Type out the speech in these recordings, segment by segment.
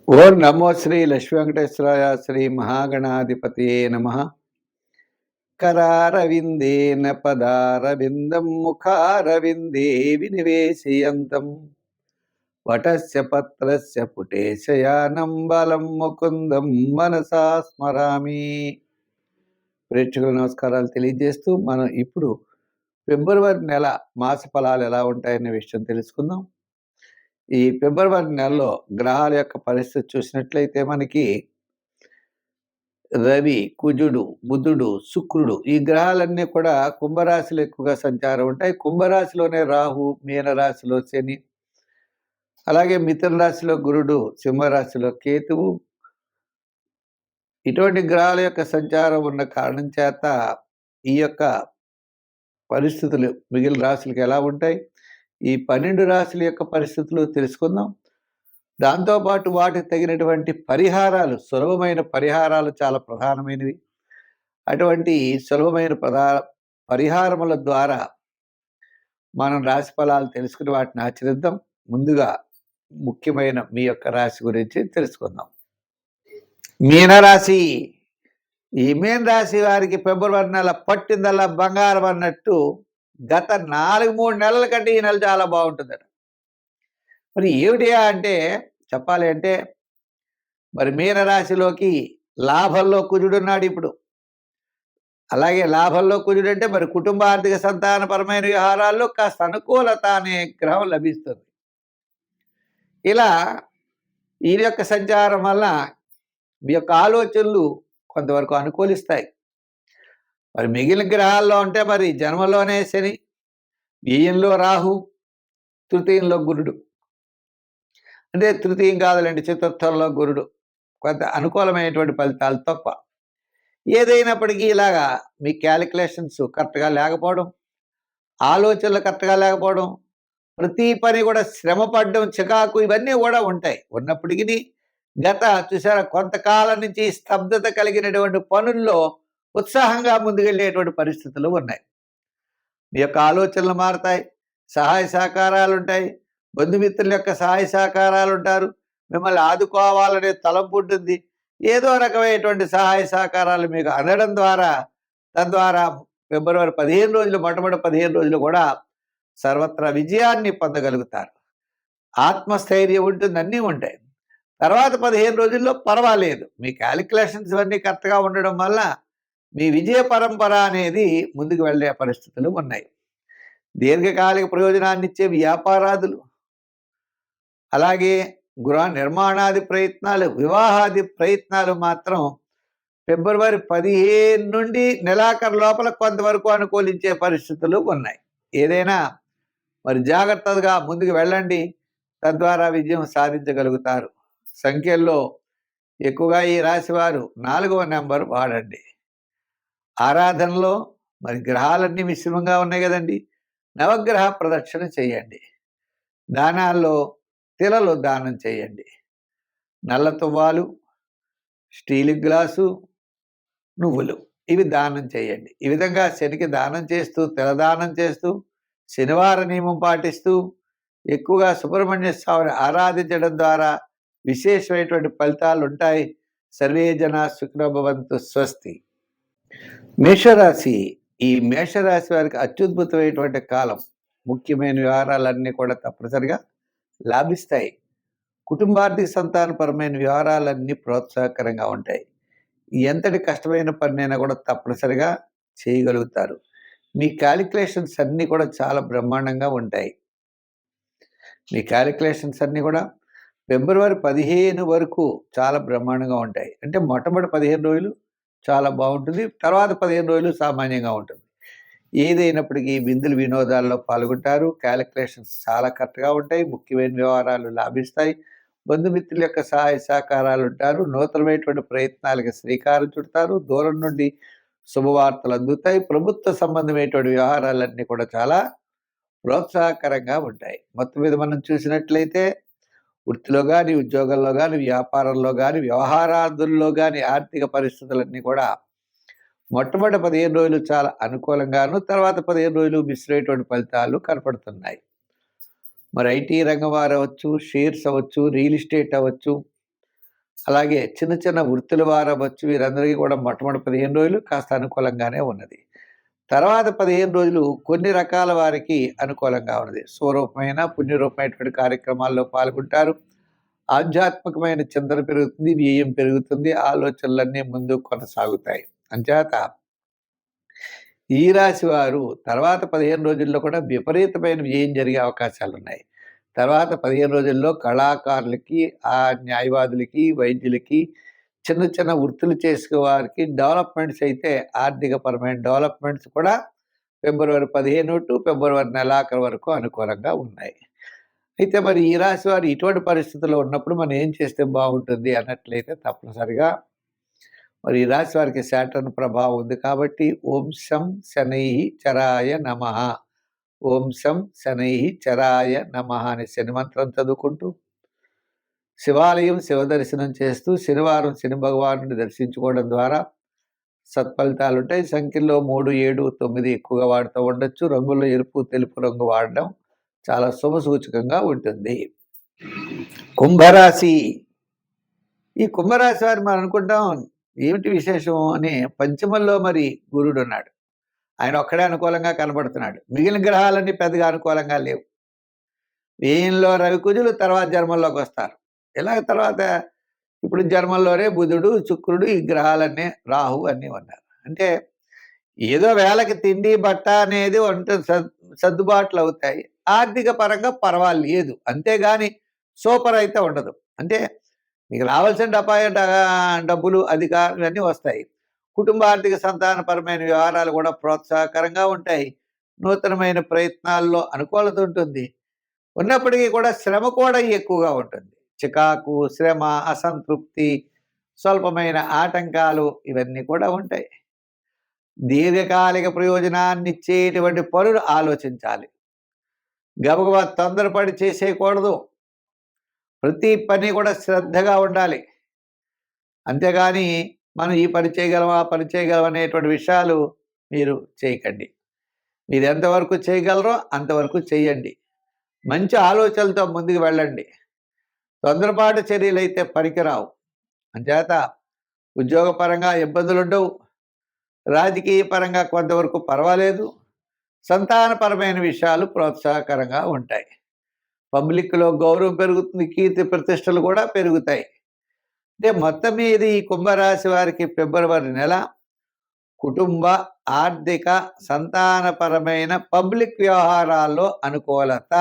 ఓం నమో శ్రీ లక్ష్మీ వెంకటేశ్వరాయ శ్రీ మహాగణాధిపతియే నమః. కరారవిందేన పదారవిందం ముఖారవిందే వినివేశయంతం వటస్య పత్రస్య పుటే శయానం బలం ముకుందం మనసా స్మరామి. ప్రేక్షకుల నమస్కారాలు తెలియజేస్తూ మనం ఇప్పుడు ఫిబ్రవరి నెల మాస ఫలాలు ఎలా ఉంటాయనే విషయం తెలుసుకుందాం. ఈ ఫిబ్రవరి నెలలో గ్రహాల యొక్క పరిస్థితి చూసినట్లయితే మనకి రవి, కుజుడు, బుధుడు, శుక్రుడు ఈ గ్రహాలన్నీ కూడా కుంభరాశిలో ఎక్కువగా సంచారం ఉంటాయి. కుంభరాశిలోనే రాహు, మీనరాశిలో శని, అలాగే మిథున రాశిలో గురుడు, సింహరాశిలో కేతువు. ఇటువంటి గ్రహాల యొక్క సంచారం ఉన్న కారణం చేత ఈ యొక్క పరిస్థితులు మిగిలిన రాశులకు ఎలా ఉంటాయి, ఈ 12 రాశుల యొక్క పరిస్థితులు తెలుసుకుందాం. దాంతోపాటు వాటికి తగినటువంటి పరిహారాలు, సులభమైన పరిహారాలు చాలా ప్రధానమైనవి. అటువంటి సులభమైన పరిహారముల ద్వారా మనం రాశి ఫలాలు తెలుసుకుని వాటిని ఆచరిద్దాం. ముందుగా ముఖ్యమైన మీ యొక్క రాశి గురించి తెలుసుకుందాం. మీనరాశి. ఈ మీన రాశి వారికి ఫిబ్రవరి నెల పట్టిందల్లా బంగారం అన్నట్టు గత 4-3 నెలల కంటే ఈ నెల చాలా బాగుంటుందట. మరి ఏమిటియా అంటే చెప్పాలి అంటే మరి మీనరాశిలోకి లాభంలో కుజుడున్నాడు ఇప్పుడు. అలాగే లాభంలో కుజుడు అంటే మరి కుటుంబ ఆర్థిక సంతానపరమైన వ్యవహారాల్లో కాస్త అనుకూలత అనే గ్రహం లభిస్తుంది. ఇలా ఈ యొక్క సంచారం వల్ల మీ యొక్క ఆలోచనలు కొంతవరకు అనుకూలిస్తాయి. మరి మిగిలిన గ్రహాల్లో ఉంటే మరి జన్మలోనే శని, వ్యయంలో రాహు, తృతీయంలో గురుడు, అంటే తృతీయం కాదులేండి, చతుర్థంలో గురుడు. కొంత అనుకూలమైనటువంటి ఫలితాలు తప్ప. ఏదైనప్పటికీ ఇలాగా మీ క్యాలిక్యులేషన్స్ కరెక్ట్గా లేకపోవడం, ఆలోచనలు కరెక్ట్గా లేకపోవడం, ప్రతి పని కూడా శ్రమ పడడం, చికాకు ఇవన్నీ కూడా ఉంటాయి. ఉన్నప్పటికీ చూసారా కొంతకాలం నుంచి స్తబ్దత కలిగినటువంటి పనుల్లో ఉత్సాహంగా ముందుకెళ్ళేటువంటి పరిస్థితులు ఉన్నాయి. మీ యొక్క ఆలోచనలు మారుతాయి, సహాయ సహకారాలు ఉంటాయి, బంధుమిత్రుల యొక్క సహాయ సహకారాలు ఉంటారు, మిమ్మల్ని ఆదుకోవాలనే తలంపు ఉంటుంది. ఏదో రకమైనటువంటి సహాయ సహకారాలు మీకు అందడం ద్వారా తద్వారా ఫిబ్రవరి 15 రోజులు, మొట్టమొదటి 15 రోజులు కూడా సర్వత్రా విజయాన్ని పొందగలుగుతారు. ఆత్మస్థైర్యం ఉంటుంది, అన్నీ ఉంటాయి. తర్వాత 15 రోజుల్లో పర్వాలేదు, మీ క్యాలిక్యులేషన్స్ ఇవన్నీ కరెక్ట్గా ఉండడం వల్ల మీ విజయ పరంపర అనేది ముందుకు వెళ్ళే పరిస్థితులు ఉన్నాయి. దీర్ఘకాలిక ప్రయోజనాన్ని ఇచ్చే వ్యాపారాదులు, అలాగే గృహ నిర్మాణాది ప్రయత్నాలు, వివాహాది ప్రయత్నాలు మాత్రం ఫిబ్రవరి 15 నుండి నెలాఖరు లోపల కొంతవరకు అనుకూలించే పరిస్థితులు ఉన్నాయి. ఏదైనా మరి జాగ్రత్తగా ముందుకు వెళ్ళండి, తద్వారా విజయం సాధించగలుగుతారు. సంఖ్యల్లో ఎక్కువగా ఈ రాశివారు 4వ నెంబర్ వాడండి. ఆరాధనలో మరి గ్రహాలన్నీ మిశ్రమంగా ఉన్నాయి కదండి, నవగ్రహ ప్రదక్షిణ చేయండి. దానాల్లో తిలలు దానం చేయండి. నల్ల తువ్వాలు, స్టీల్ గ్లాసు, నువ్వులు ఇవి దానం చేయండి. ఈ విధంగా శనికి దానం చేస్తూ, తిలదానం చేస్తూ, శనివార నియమం పాటిస్తూ ఎక్కువగా సుబ్రహ్మణ్య స్వామిని ఆరాధించడం ద్వారా విశేషమైనటువంటి ఫలితాలు ఉంటాయి. సర్వే జనా సుఖినో భవంతు. స్వస్తి. మేషరాశి. ఈ మేషరాశి వారికి అత్యద్భుతమైనటువంటి కాలం. ముఖ్యమైన వ్యవహారాలన్నీ కూడా తప్పనిసరిగా లాభిస్తాయి. కుటుంబార్థిక సంతానపరమైన వ్యవహారాలన్నీ ప్రోత్సాహకరంగా ఉంటాయి. ఎంతటి కష్టమైన పనినైనా కూడా తప్పనిసరిగా చేయగలుగుతారు. మీ క్యాలిక్యులేషన్స్ అన్నీ కూడా చాలా బ్రహ్మాండంగా ఉంటాయి. మీ క్యాలిక్యులేషన్స్ అన్నీ కూడా ఫిబ్రవరి 15 వరకు చాలా బ్రహ్మాండంగా ఉంటాయి. అంటే మొట్టమొదటి 15 రోజులు చాలా బాగుంటుంది, తర్వాత 15 రోజులు సామాన్యంగా ఉంటుంది. ఏదైనప్పటికీ విందులు వినోదాల్లో పాల్గొంటారు. క్యాలిక్యులేషన్స్ చాలా కరెక్ట్గా ఉంటాయి. ముఖ్యమైన వ్యవహారాలు లాభిస్తాయి. బంధుమిత్రుల యొక్క సహాయ సహకారాలు ఉంటారు. నూతనమైనటువంటి ప్రయత్నాలకు శ్రీకారం చుడతారు. దూరం నుండి శుభవార్తలు అందుతాయి. ప్రభుత్వ సంబంధమైనటువంటి వ్యవహారాలన్నీ కూడా చాలా ప్రోత్సాహకరంగా ఉంటాయి. మొత్తం మీద మనం చూసినట్లయితే వృత్తిలో కానీ, ఉద్యోగంలో కానీ, వ్యాపారంలో కానీ, వ్యవహారాదుల్లో కానీ ఆర్థిక పరిస్థితులన్నీ కూడా మొట్టమొదటి 15 రోజులు చాలా అనుకూలంగాను, తర్వాత 15 రోజులు మిశ్రమైనటువంటి ఫలితాలు కనపడుతున్నాయి. మరి ఐటీ రంగం వారు అవ్వచ్చు, షేర్స్ అవ్వచ్చు, రియల్ ఎస్టేట్ అవ్వచ్చు, అలాగే చిన్న చిన్న వృత్తుల వారు అవ్వచ్చు, వీరందరికీ కూడా మొట్టమొదటి 15 రోజులు కాస్త అనుకూలంగానే ఉన్నది. తర్వాత 15 రోజులు కొన్ని రకాల వారికి అనుకూలంగా ఉన్నది. స్వరూపమైన, పుణ్యరూపమైనటువంటి కార్యక్రమాల్లో పాల్గొంటారు. ఆధ్యాత్మికమైన చింతన పెరుగుతుంది, వ్యయం పెరుగుతుంది, ఆలోచనలన్నీ ముందుకు కొనసాగుతాయి. అంచేత ఈ రాశి వారు తర్వాత 15 రోజుల్లో కూడా విపరీతమైన వ్యయం జరిగే అవకాశాలున్నాయి. తర్వాత 15 రోజుల్లో కళాకారులకి, న్యాయవాదులకి, వైద్యులకి, చిన్న చిన్న వృత్తులు చేసే వారికి డెవలప్‌మెంట్స్ అయితే ఆర్థికపరమైన డెవలప్‌మెంట్స్ కూడా ఫిబ్రవరి 15 టు ఫిబ్రవరి నెలాఖరు వరకు అనుకూలంగా ఉన్నాయి. అయితే మరి ఈ రాశి వారు ఇటువంటి పరిస్థితుల్లో ఉన్నప్పుడు మనం ఏం చేస్తే బాగుంటుంది అన్నట్లయితే తప్పనిసరిగా మరి ఈ రాశి వారికి శాటర్న్ ప్రభావం ఉంది కాబట్టి ఓం శం శనైః చరాయ నమః, ఓం శం శనైః చరాయ నమః అనే శని మంత్రం చదువుకుంటూ శివాలయం శివ దర్శనం చేస్తూ శనివారం శని భగవానుడిని దర్శించుకోవడం ద్వారా సత్ఫలితాలుంటాయి. సంఖ్యల్లో 3, 7, 9 ఎక్కువగా వాడుతూ ఉండొచ్చు. రంగుల్లో ఎరుపు, తెలుపు రంగు వాడడం చాలా శుభసూచకంగా ఉంటుంది. కుంభరాశి. ఈ కుంభరాశి వారు మనం అనుకుంటాం ఏమిటి విశేషం అని, పంచమంలో మరి గురుడున్నాడు. ఆయన ఒక్కడే అనుకూలంగా కనబడుతున్నాడు. మిగిలిన గ్రహాలన్నీ పెద్దగా అనుకూలంగా లేవు. వ్యయంలో రవికుజులు తర్వాత జన్మల్లోకి వస్తారు. ఇలాగ తర్వాత ఇప్పుడు జన్మల్లోనే బుధుడు, శుక్రుడు, ఈ గ్రహాలన్నీ, రాహు అన్నీ ఉన్నారు. అంటే ఏదో వేళకి తిండి బట్ట అనేది సర్దుబాట్లు అవుతాయి. ఆర్థిక పరంగా పర్వాలేదు, అంతేగాని సూపర్ అయితే ఉండదు. అంటే మీకు రావాల్సిన డబ్బులు, అధికారులు ఇవన్నీ వస్తాయి. కుటుంబ ఆర్థిక సంతానపరమైన వ్యవహారాలు కూడా ప్రోత్సాహకరంగా ఉంటాయి. నూతనమైన ప్రయత్నాల్లో అనుకూలత ఉంటుంది. ఉన్నప్పటికీ కూడా శ్రమ కూడా ఎక్కువగా ఉంటుంది. చికాకు, శ్రమ, అసంతృప్తి, స్వల్పమైన ఆటంకాలు ఇవన్నీ కూడా ఉంటాయి. దీర్ఘకాలిక ప్రయోజనాన్ని ఇచ్చేటువంటి పనులు ఆలోచించాలి. గబగబా తొందరపడి చేసేయకూడదు. ప్రతి పని కూడా శ్రద్ధగా ఉండాలి. అంతేగాని మనం ఈ పని చేయగలం, ఆ పని చేయగలం అనేటువంటి విషయాలు మీరు చేయకండి. మీరు ఎంతవరకు చేయగలరో అంతవరకు చేయండి. మంచి ఆలోచనలతో ముందుకు వెళ్ళండి. తొందరపాటు చర్యలు అయితే పనికిరావు. అంచేత ఉద్యోగపరంగా ఇబ్బందులుండవు. రాజకీయ పరంగా కొంతవరకు పర్వాలేదు. సంతానపరమైన విషయాలు ప్రోత్సాహకరంగా ఉంటాయి. పబ్లిక్లో గౌరవం పెరుగుతుంది, కీర్తి ప్రతిష్టలు కూడా పెరుగుతాయి. అంటే మొత్తం మీద ఈ కుంభరాశి వారికి ఫిబ్రవరి నెల కుటుంబ, ఆర్థిక, సంతానపరమైన పబ్లిక్ వ్యవహారాల్లో అనుకూలత,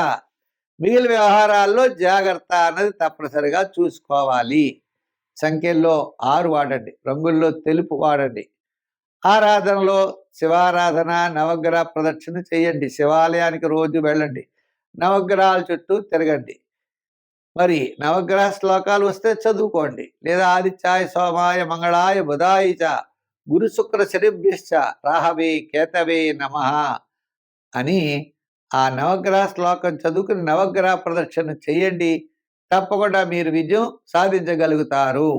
మిగిలిన వ్యవహారాల్లో జాగ్రత్త అన్నది తప్పనిసరిగా చూసుకోవాలి. సంఖ్యల్లో 6 వాడండి, రంగుల్లో తెలుపు వాడండి. ఆరాధనలో శివారాధన, నవగ్రహ ప్రదక్షిణ చేయండి. శివాలయానికి రోజు వెళ్ళండి. నవగ్రహాల చుట్టూ తిరగండి. మరి నవగ్రహ శ్లోకాలు వస్తే చదువుకోండి. లేదా ఆదిత్యాయ సోమాయ మంగళాయ బుధాయ చ గురు శుక్ర శనిభ్యశ్చ రాహవే కేతవే నమః అని ఆ నవగ్రహ శ్లోకం చదువుకుని నవగ్రహ ప్రదక్షిణ చేయండి. తప్పకుండా మీరు విజయం సాధించగలుగుతారు.